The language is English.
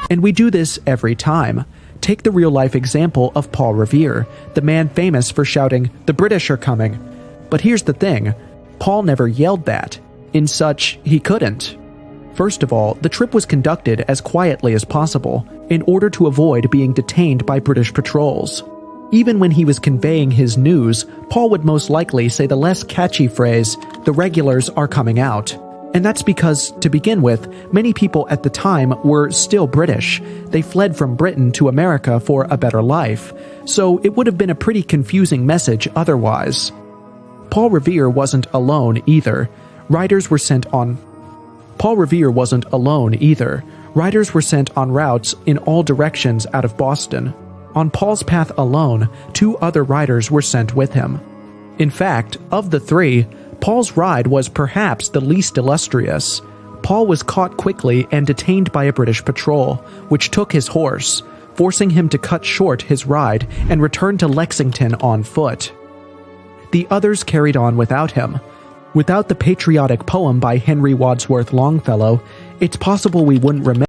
And we do this every time. Take the real-life example of Paul Revere, the man famous for shouting, "The British are coming." But here's the thing, Paul never yelled that. In such, he couldn't. First of all, the trip was conducted as quietly as possible, in order to avoid being detained by British patrols. Even when he was conveying his news, Paul would most likely say the less catchy phrase, "The regulars are coming out." And that's because, to begin with, many people at the time were still British. They fled from Britain to America for a better life. So it would have been a pretty confusing message otherwise. Paul Revere wasn't alone either. Riders were sent on routes in all directions out of Boston. On Paul's path alone, 2 other riders were sent with him. In fact, of the 3, Paul's ride was perhaps the least illustrious. Paul was caught quickly and detained by a British patrol, which took his horse, forcing him to cut short his ride and return to Lexington on foot. The others carried on without him. Without the patriotic poem by Henry Wadsworth Longfellow, it's possible we wouldn't remember